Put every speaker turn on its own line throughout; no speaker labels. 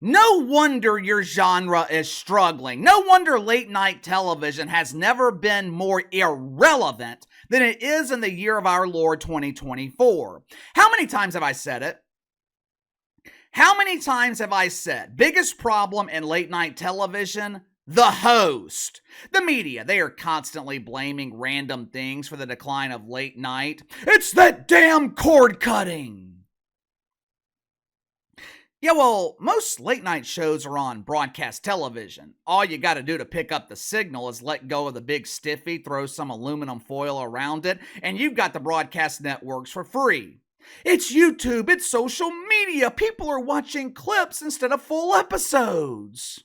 No wonder your genre is struggling. No wonder late night television has never been more irrelevant than it is in the year of our Lord 2024. How many times have I said it? How many times have I said, biggest problem in late night television? The host. The media, they are constantly blaming random things for the decline of late night. It's that damn cord cutting. Yeah, well, most late night shows are on broadcast television. All you gotta do to pick up the signal is let go of the big stiffy, throw some aluminum foil around it, and you've got the broadcast networks for free. It's YouTube, it's social media. People are watching clips instead of full episodes.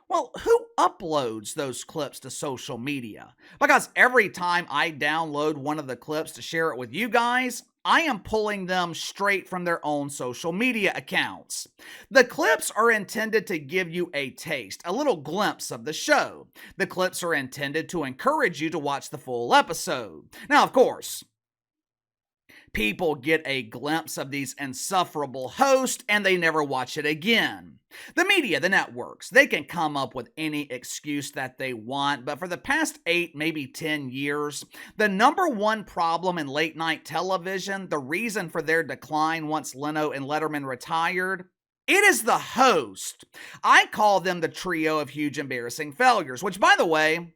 Well, who uploads those clips to social media? Because every time I download one of the clips to share it with you guys, I am pulling them straight from their own social media accounts. The clips are intended to give you a taste, a little glimpse of the show. The clips are intended to encourage you to watch the full episode. Now, of course, people get a glimpse of these insufferable hosts and they never watch it again. The media, the networks, they can come up with any excuse that they want, but for the past 8, maybe 10 years, the number one problem in late night television, the reason for their decline once Leno and Letterman retired, it is the host. I call them the trio of huge embarrassing failures, which, by the way,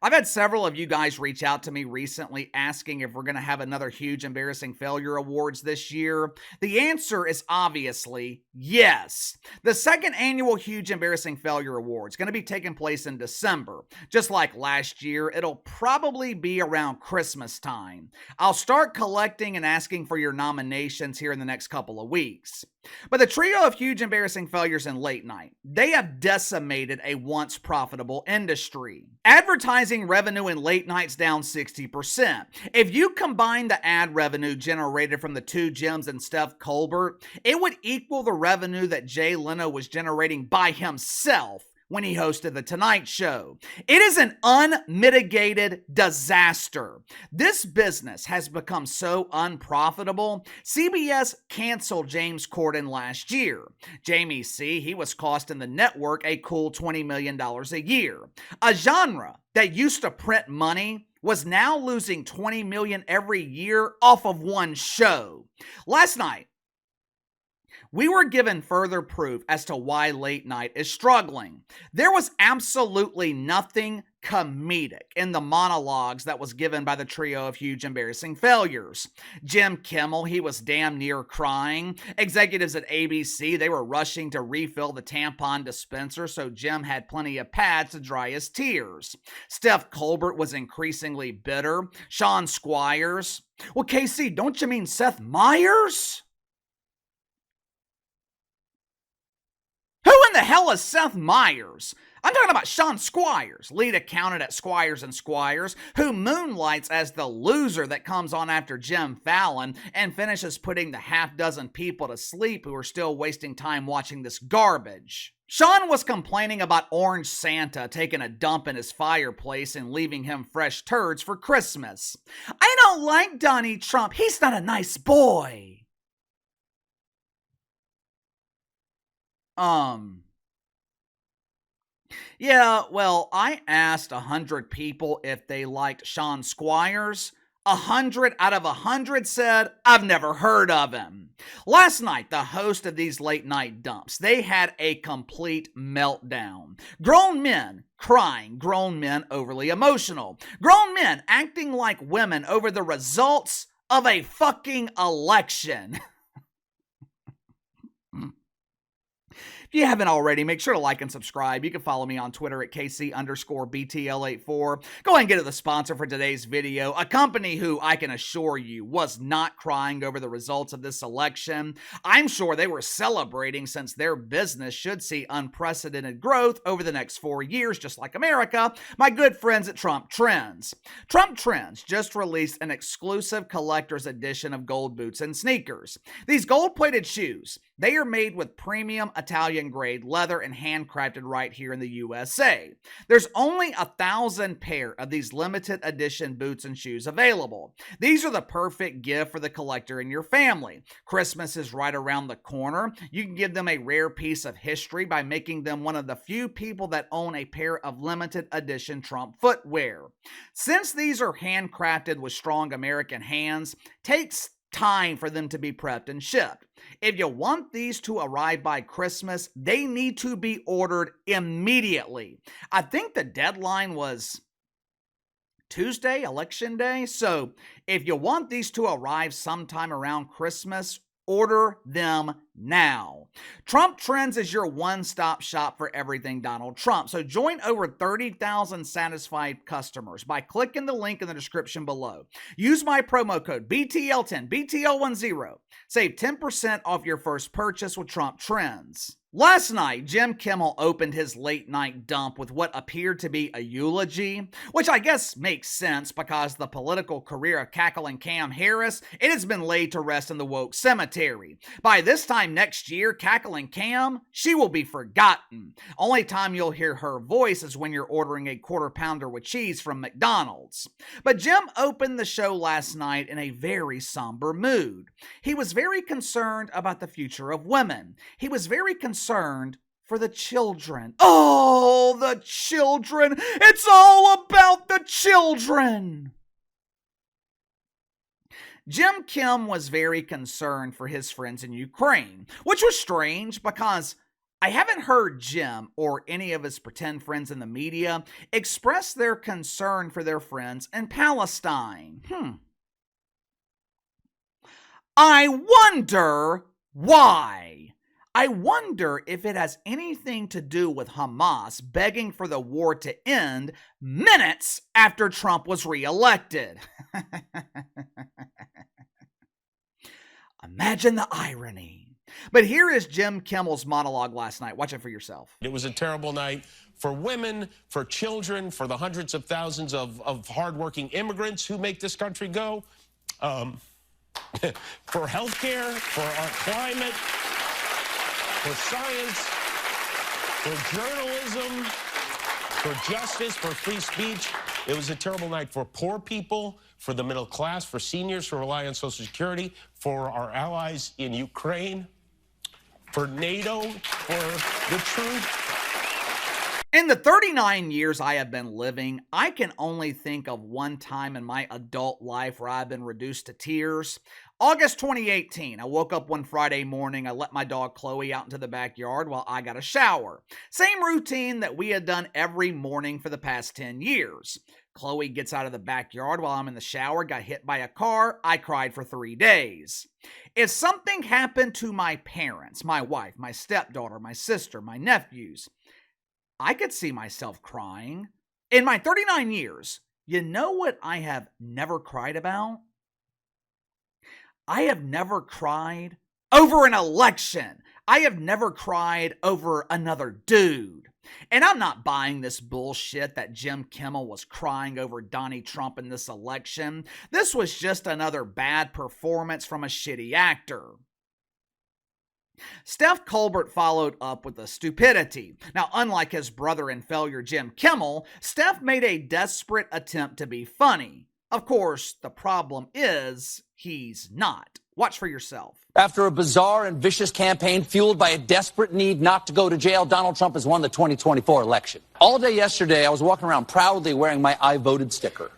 I've had several of you guys reach out to me recently asking if we're going to have another huge embarrassing failure awards this year. The answer is obviously yes. The second annual huge embarrassing failure award is going to be taking place in December. Just like last year, it'll probably be around Christmas time. I'll start collecting and asking for your nominations here in the next couple of weeks. But the trio of huge embarrassing failures in late night, they have decimated a once profitable industry. Advertising revenue in late night's down 60%. If you combine the ad revenue generated from the two Jims and Steph Colbert, it would equal the revenue that Jay Leno was generating by himself when he hosted The Tonight Show. It is an unmitigated disaster. This business has become so unprofitable, CBS canceled James Corden last year. Jamie C., he was costing the network a cool $20 million a year. A genre that used to print money was now losing $20 million every year off of one show. Last night, we were given further proof as to why late night is struggling. There was absolutely nothing comedic in the monologues that was given by the trio of huge embarrassing failures. Jimmy Kimmel, he was damn near crying. Executives at ABC, they were rushing to refill the tampon dispenser so Jim had plenty of pads to dry his tears. Steph Colbert was increasingly bitter. Sean Squires, well, Casey, don't you mean Seth Meyers? Who in the hell is Seth Meyers? I'm talking about Sean Squires, lead accountant at Squires and Squires, who moonlights as the loser that comes on after Jim Fallon and finishes putting the half dozen people to sleep who are still wasting time watching this garbage. Sean was complaining about Orange Santa taking a dump in his fireplace and leaving him fresh turds for Christmas. I don't like Donnie Trump. He's not a nice boy. Yeah, well, I asked 100 people if they liked Sean Squires. 100 out of 100 said, I've never heard of him. Last night, the host of these late night dumps, they had a complete meltdown. Grown men crying, grown men overly emotional, grown men acting like women over the results of a fucking election. If you haven't already, make sure to like and subscribe. You can follow me on Twitter at KC_BTL84. Go ahead and get to the sponsor for today's video, a company who I can assure you was not crying over the results of this election. I'm sure they were celebrating since their business should see unprecedented growth over the next 4 years, just like America. My good friends at Trump Trends. Trump Trends just released an exclusive collector's edition of gold boots and sneakers. These gold-plated shoes, they are made with premium Italian American grade leather and handcrafted right here in the USA. There's only 1,000 pair of these limited edition boots and shoes available. These are the perfect gift for the collector in your family. Christmas is right around the corner. You can give them a rare piece of history by making them one of the few people that own a pair of limited edition Trump footwear. Since these are handcrafted with strong American hands, takes time for them to be prepped and shipped. If you want these to arrive by Christmas, they need to be ordered immediately. I think the deadline was Tuesday, Election Day. So if you want these to arrive sometime around Christmas, order them now. Trump Trends is your one-stop shop for everything Donald Trump. So join over 30,000 satisfied customers by clicking the link in the description below. Use my promo code BTL10, BTL10. Save 10% off your first purchase with Trump Trends. Last night, Jim Kimmel opened his late night dump with what appeared to be a eulogy, which I guess makes sense because the political career of cackling Cam Harris, it has been laid to rest in the woke cemetery. By this time next year, cackling Cam, she will be forgotten. Only time you'll hear her voice is when you're ordering a quarter pounder with cheese from McDonald's. But Jim opened the show last night in a very somber mood. He was very concerned about the future of women. He was very concerned for the children. Oh, the children. It's all about the children. Jim Kim was very concerned for his friends in Ukraine, which was strange because I haven't heard Jim or any of his pretend friends in the media express their concern for their friends in Palestine. I wonder why. I wonder if it has anything to do with Hamas begging for the war to end minutes after Trump was reelected. Imagine the irony. But here is Jim Kimmel's monologue last night. Watch it for yourself.
It was a terrible night for women, for children, for the hundreds of thousands of hardworking immigrants who make this country go, for healthcare, for our climate, for science, for journalism, for justice, for free speech. It was a terrible night for poor people, for the middle class, for seniors who rely on Social Security, for our allies in Ukraine, for NATO, for the truth.
In the 39 years I have been living, I can only think of one time in my adult life where I've been reduced to tears. August 2018, I woke up one Friday morning. I let my dog Chloe out into the backyard while I got a shower. Same routine that we had done every morning for the past 10 years. Chloe gets out of the backyard while I'm in the shower, got hit by a car. I cried for 3 days. If something happened to my parents, my wife, my stepdaughter, my sister, my nephews, I could see myself crying. In my 39 years, you know what I have never cried about? I have never cried over an election. I have never cried over another dude. And I'm not buying this bullshit that Jim Kimmel was crying over Donnie Trump in this election. This was just another bad performance from a shitty actor. Steph Colbert followed up with a stupidity. Now, unlike his brother in failure, Jim Kimmel, Steph made a desperate attempt to be funny. Of course, the problem is he's not. Watch for yourself.
After a bizarre and vicious campaign fueled by a desperate need not to go to jail, Donald Trump has won the 2024 election. All day yesterday, I was walking around proudly wearing my I voted sticker.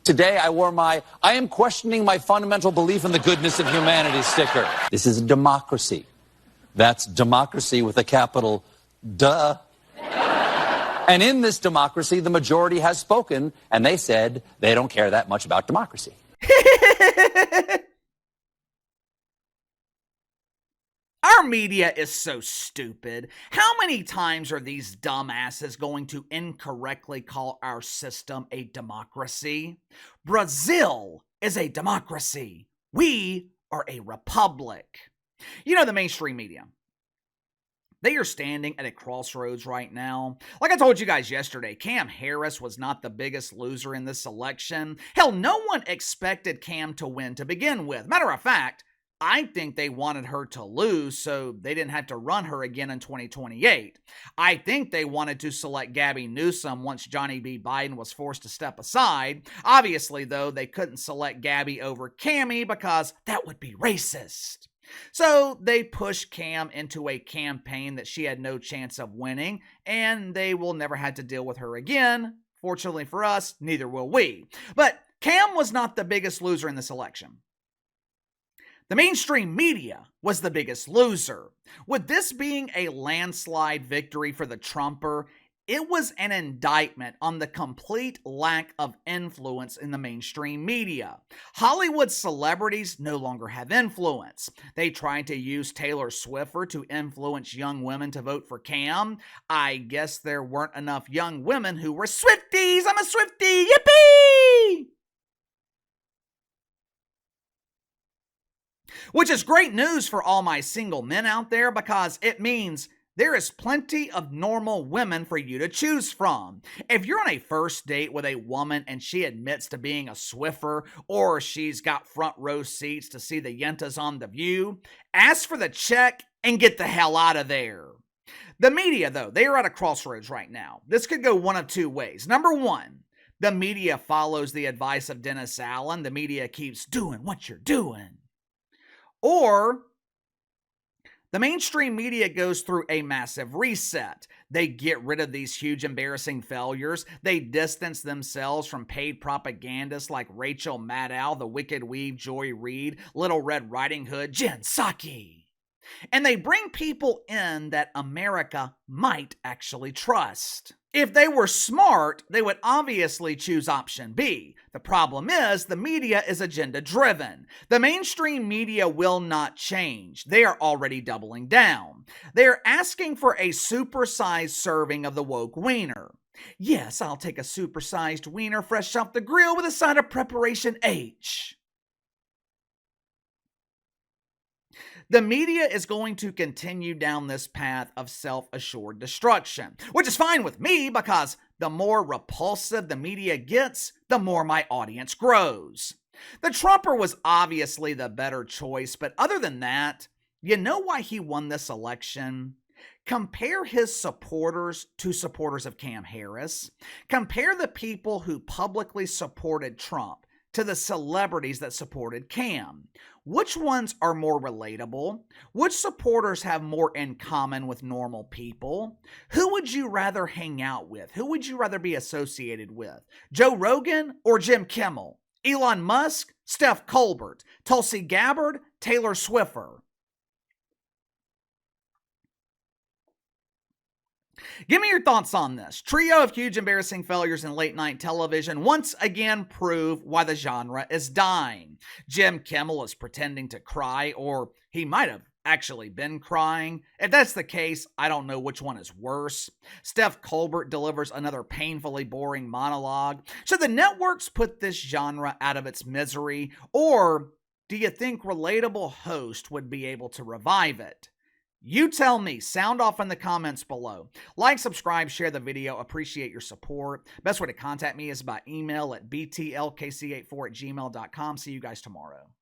Today, I wore my I am questioning my fundamental belief in the goodness of humanity sticker. This is a democracy. That's democracy with a capital duh. And in this democracy, the majority has spoken, and they said they don't care that much about democracy.
Our media is so stupid. How many times are these dumbasses going to incorrectly call our system a democracy? Brazil is a democracy. We are a republic. You know, the mainstream media, they are standing at a crossroads right now. Like I told you guys yesterday, Cam Harris was not the biggest loser in this election. Hell, no one expected Cam to win to begin with. Matter of fact, I think they wanted her to lose so they didn't have to run her again in 2028. I think they wanted to select Gabby Newsom once Johnny B. Biden was forced to step aside. Obviously, though, they couldn't select Gabby over Cammie because that would be racist. So they pushed Cam into a campaign that she had no chance of winning, and they will never have to deal with her again. Fortunately for us, neither will we. But Cam was not the biggest loser in this election. The mainstream media was the biggest loser. With this being a landslide victory for the Trumper, it was an indictment on the complete lack of influence in the mainstream media. Hollywood celebrities no longer have influence. They tried to use Taylor Swift to influence young women to vote for Cam. I guess there weren't enough young women who were Swifties. I'm a Swiftie. Yippee! Which is great news for all my single men out there because it means there is plenty of normal women for you to choose from. If you're on a first date with a woman and she admits to being a Swiffer or she's got front row seats to see the Yentas on The View, ask for the check and get the hell out of there. The media, though, they are at a crossroads right now. This could go one of two ways. Number one, the media follows the advice of Dennis Allen. The media keeps doing what you're doing. Or the mainstream media goes through a massive reset. They get rid of these huge embarrassing failures. They distance themselves from paid propagandists like Rachel Maddow, The Wicked Weave, Joy Reid, Little Red Riding Hood, Jen Psaki. And they bring people in that America might actually trust. If they were smart, they would obviously choose option B. The problem is the media is agenda-driven. The mainstream media will not change. They are already doubling down. They are asking for a supersized serving of the woke wiener. Yes, I'll take a supersized wiener fresh off the grill with a side of preparation H. The media is going to continue down this path of self-assured destruction, which is fine with me because the more repulsive the media gets, the more my audience grows. The Trumper was obviously the better choice, but other than that, you know why he won this election? Compare his supporters to supporters of Cam Harris. Compare the people who publicly supported Trump to the celebrities that supported Cam. Which ones are more relatable? Which supporters have more in common with normal people? Who would you rather hang out with? Who would you rather be associated with? Joe Rogan or Jim Kimmel? Elon Musk? Steph Colbert? Tulsi Gabbard? Taylor Swiffer? Give me your thoughts on this. Trio of huge embarrassing failures in late night television once again prove why the genre is dying. Jim Kimmel is pretending to cry, or he might have actually been crying. If that's the case, I don't know which one is worse. Steph Colbert delivers another painfully boring monologue. Should the networks put this genre out of its misery, or do you think relatable host would be able to revive it? You tell me. Sound off in the comments below. Like, subscribe, share the video. Appreciate your support. Best way to contact me is by email at btlkc84@gmail.com. See you guys tomorrow.